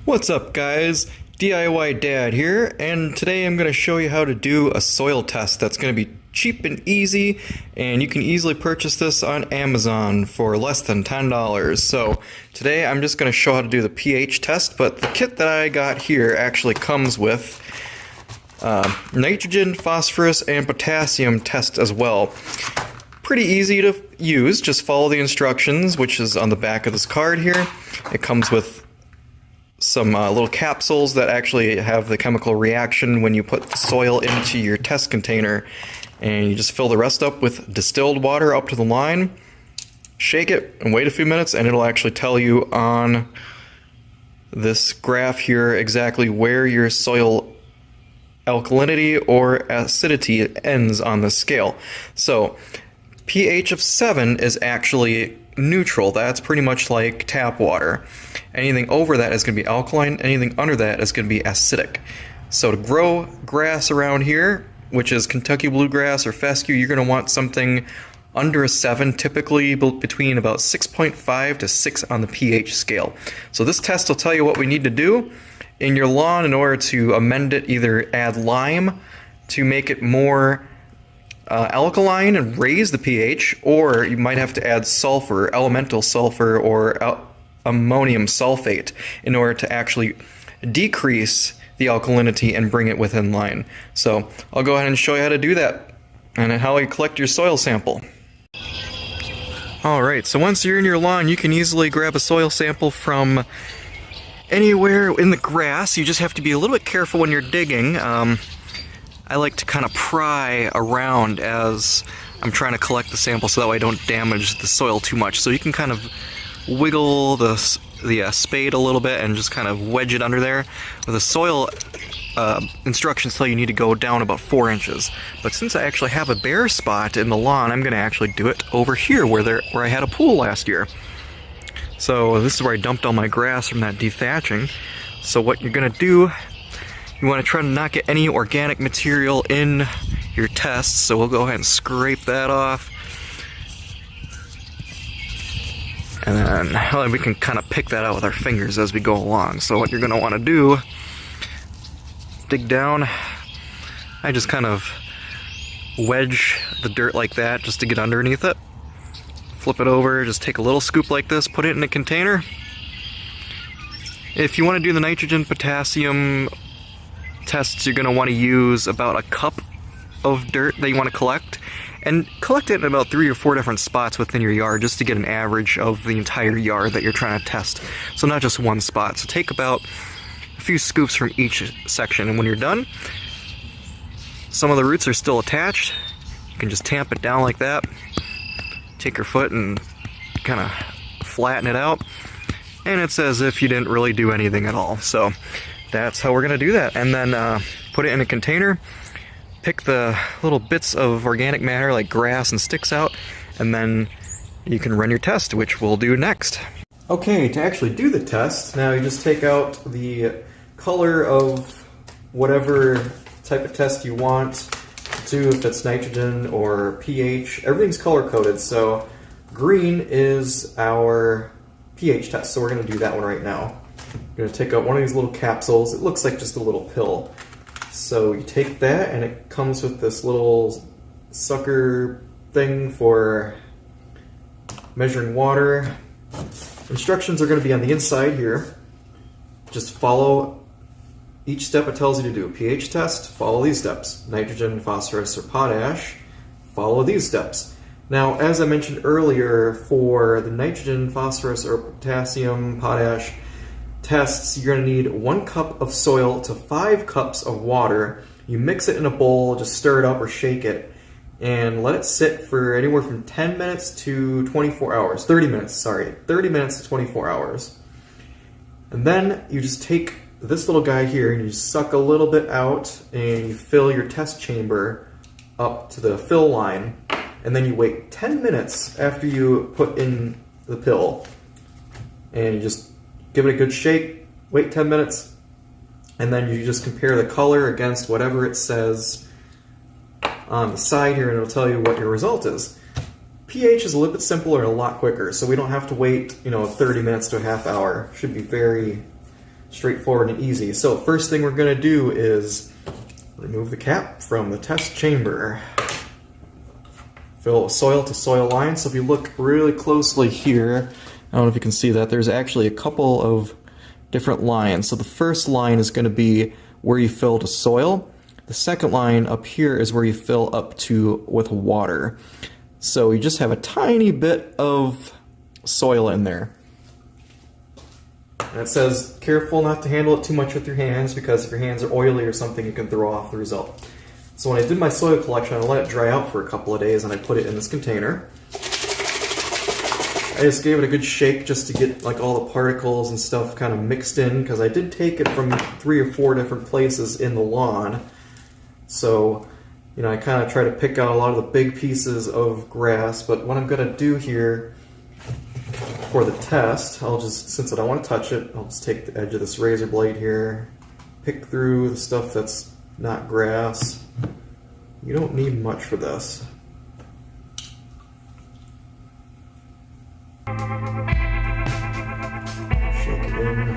What's up, guys? DIY Dad here, and today I'm going to show you how to do a soil test that's going to be cheap and easy, and you can easily purchase this on Amazon for less than $10. So today I'm just going to show how to do the pH test, but the kit that I got here actually comes with nitrogen, phosphorus, and potassium test as well. Pretty easy to use, just follow the instructions, which is on the back of this card here. It comes with some little capsules that actually have the chemical reaction when you put the soil into your test container, and you just fill the rest up with distilled water up to the line, shake it, and wait a few minutes, and it'll actually tell you on this graph here exactly where your soil alkalinity or acidity ends on the scale. So pH of 7 is actually neutral. That's pretty much like tap water. Anything over that is going to be alkaline, anything under that is going to be acidic. So to grow grass around here, which is Kentucky bluegrass or fescue, you're going to want something under a 7, typically between about 6.5 to 6 on the pH scale. So this test will tell you what we need to do in your lawn in order to amend it, either add lime to make it more alkaline and raise the pH, or you might have to add sulfur, elemental sulfur, or ammonium sulfate in order to actually decrease the alkalinity and bring it within line. So I'll go ahead and show you how to do that and how you collect your soil sample. Alright, so once you're in your lawn, you can easily grab a soil sample from anywhere in the grass. You just have to be a little bit careful when you're digging. I like to kind of pry around as I'm trying to collect the sample so that way I don't damage the soil too much. So you can kind of wiggle the spade a little bit and just kind of wedge it under there. With the soil instructions tell you need to go down about 4 inches. But since I actually have a bare spot in the lawn, I'm going to actually do it over here where I had a pool last year. So this is where I dumped all my grass from that dethatching. So what you're going to do, you want to try to not get any organic material in your tests, so we'll go ahead and scrape that off. And then we can kind of pick that out with our fingers as we go along. So what you're going to want to do, dig down. I just kind of wedge the dirt like that just to get underneath it. Flip it over, just take a little scoop like this, put it in a container. If you want to do the nitrogen, potassium tests, you're going to want to use about a cup of dirt that you want to collect, and collect it in about 3 or 4 different spots within your yard just to get an average of the entire yard that you're trying to test, so not just one spot. So take about a few scoops from each section, and when you're done, some of the roots are still attached. You can just tamp it down like that, take your foot and kind of flatten it out, and it's as if you didn't really do anything at all. So that's how we're going to do that. And then put it in a container, pick the little bits of organic matter like grass and sticks out, and then you can run your test, which we'll do next. Okay, to actually do the test, now you just take out the color of whatever type of test you want to do, if it's nitrogen or pH. Everything's color-coded, so green is our pH test, so we're going to do that one right now. I'm going to take out one of these little capsules. It looks like just a little pill. So you take that, and it comes with this little sucker thing for measuring water. Instructions are going to be on the inside here. Just follow each step it tells you to do. pH test, follow these steps. Nitrogen, phosphorus, or potash, follow these steps. Now, as I mentioned earlier, for the nitrogen, phosphorus, or potassium, potash tests, you're going to need 1 cup of soil to 5 cups of water. You mix it in a bowl, just stir it up or shake it, and let it sit for anywhere from 10 minutes to 24 hours. 30 minutes to 24 hours. And then you just take this little guy here and you suck a little bit out and you fill your test chamber up to the fill line, and then you wait 10 minutes after you put in the pill, and you just give it a good shake, wait 10 minutes, and then you just compare the color against whatever it says on the side here, and it'll tell you what your result is. pH is a little bit simpler and a lot quicker, so we don't have to wait, 30 minutes to a half hour. Should be very straightforward and easy. So first thing we're going to do is remove the cap from the test chamber. Fill soil to soil line. So if you look really closely here, I don't know if you can see that, there's actually a couple of different lines. So the first line is going to be where you fill to soil. The second line up here is where you fill up to with water. So you just have a tiny bit of soil in there. And it says, careful not to handle it too much with your hands, because if your hands are oily or something, you can throw off the result. So when I did my soil collection, I let it dry out for a couple of days and I put it in this container. I just gave it a good shake just to get like all the particles and stuff kind of mixed in, because I did take it from 3 or 4 different places in the lawn. So, you know, I kind of try to pick out a lot of the big pieces of grass, but what I'm going to do here for the test, I'll just, since I don't want to touch it, I'll just take the edge of this razor blade here, pick through the stuff that's not grass. You don't need much for this. Shake it in.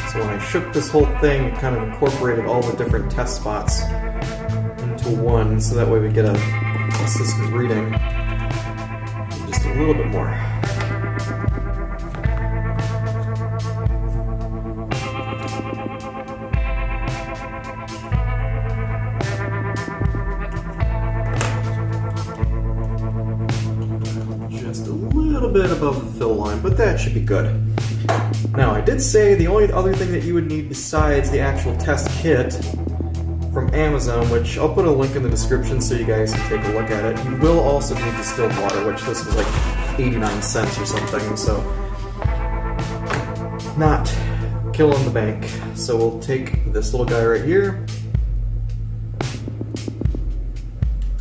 So when I shook this whole thing, it kind of incorporated all the different test spots into one, so that way we get a consistent reading. Just a little bit more. Bit above the fill line, but that should be good. Now, I did say the only other thing that you would need besides the actual test kit from Amazon, which I'll put a link in the description so you guys can take a look at it, you will also need distilled water, which this was like 89 cents or something, so not killing the bank. So we'll take this little guy right here,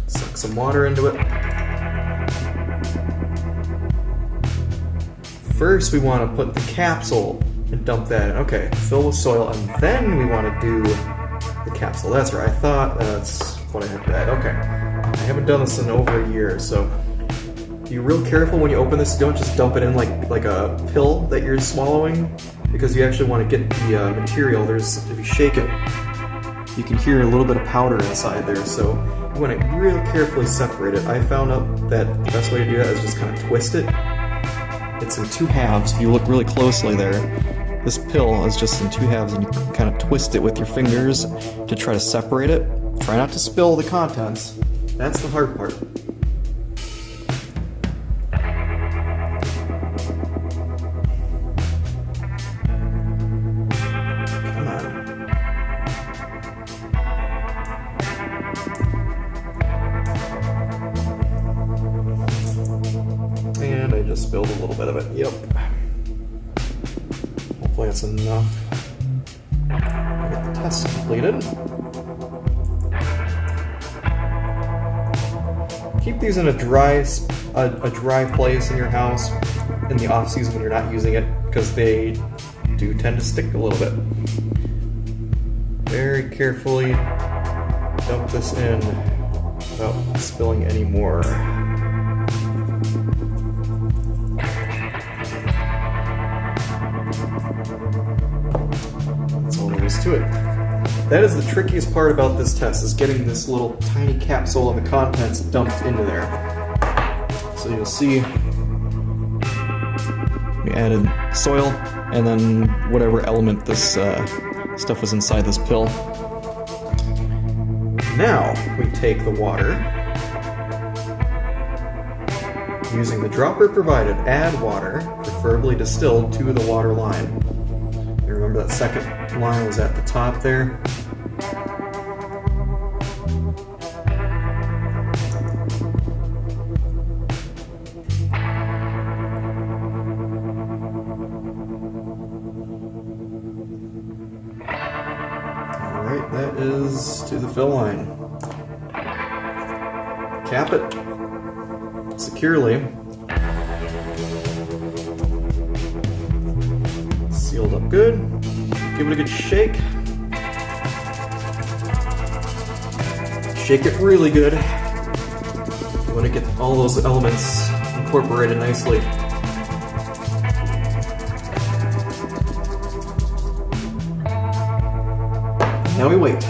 suck some water into it. First, we want to put the capsule and dump that in. Okay, fill with soil, and then we want to do the capsule. That's right, I thought that's what I had read. Okay, I haven't done this in over a year, so be real careful when you open this. Don't just dump it in like a pill that you're swallowing, because you actually want to get the material. If you shake it, you can hear a little bit of powder inside there, so you want to real carefully separate it. I found out that the best way to do that is just kind of twist it. It's in 2 halves. If you look really closely there, this pill is just in 2 halves, and you kind of twist it with your fingers to try to separate it. Try not to spill the contents. That's the hard part. Come on. And I just spilled a little bit of it. Yep. Hopefully that's enough to get the test completed. Keep these in a dry place in your house in the off season when you're not using it, because they do tend to stick a little bit. Very carefully dump this in without spilling any more. That's all there is to it. That is the trickiest part about this test, is getting this little tiny capsule and the contents dumped into there. So you'll see we added soil and then whatever element this stuff was inside this pill. Now we take the water, using the dropper provided, add water, preferably distilled, to the water line. You remember that second line was at the top there? Alright, that is to the fill line. Cap it securely. Sealed up good. Give it a good shake. Shake it really good. You want to get all those elements incorporated nicely. Now we wait.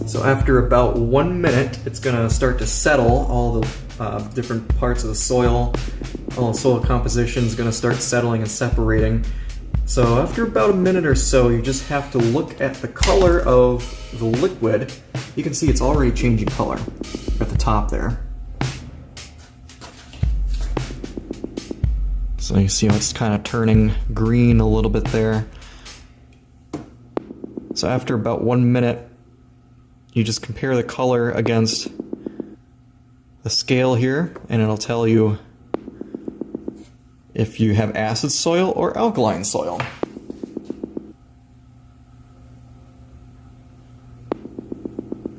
So after about 1 minute, it's gonna start to settle. All the different parts of the soil, all the soil composition is gonna start settling and separating. So after about a minute or so, you just have to look at the color of the liquid. You can see it's already changing color at the top there. So you see how it's kind of turning green a little bit there. So after about 1 minute, you just compare the color against the scale here, and it'll tell you if you have acid soil or alkaline soil.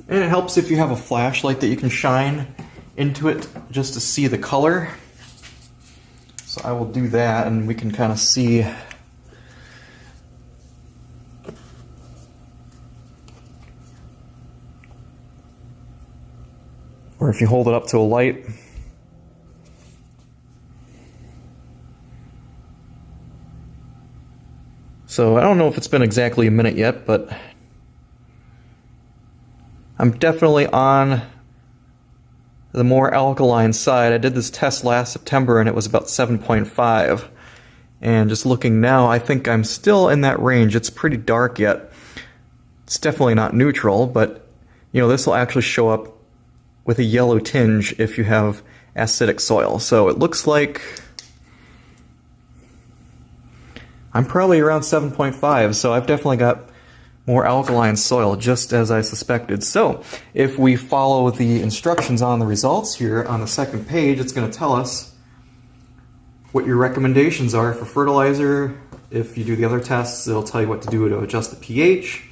And it helps if you have a flashlight that you can shine into it just to see the color. So I will do that, and we can kind of see. Or if you hold it up to a light. So I don't know if it's been exactly a minute yet, but I'm definitely on the more alkaline side. I did this test last September and it was about 7.5. And just looking now, I think I'm still in that range. It's pretty dark yet. It's definitely not neutral, but you know, this will actually show up with a yellow tinge if you have acidic soil. So it looks like I'm probably around 7.5, so I've definitely got more alkaline soil, just as I suspected. So if we follow the instructions on the results here on the second page, it's going to tell us what your recommendations are for fertilizer. If you do the other tests, it'll tell you what to do to adjust the pH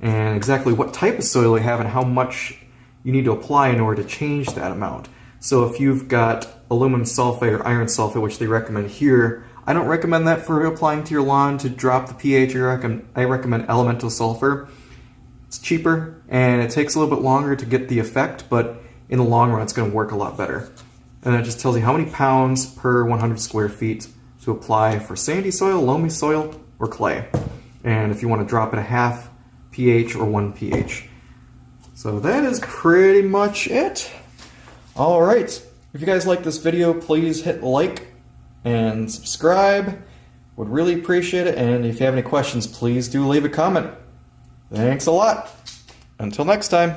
and exactly what type of soil you have and how much you need to apply in order to change that amount. So if you've got aluminum sulfate or iron sulfate, which they recommend here, I don't recommend that for applying to your lawn to drop the pH. I recommend elemental sulfur. It's cheaper and it takes a little bit longer to get the effect, but in the long run it's going to work a lot better. And it just tells you how many pounds per 100 square feet to apply for sandy soil, loamy soil, or clay. And if you want to drop it a half pH or 1 pH. So that is pretty much it. All right, if you guys like this video, please hit like and subscribe. Would really appreciate it. And if you have any questions, please do leave a comment. Thanks a lot. Until next time.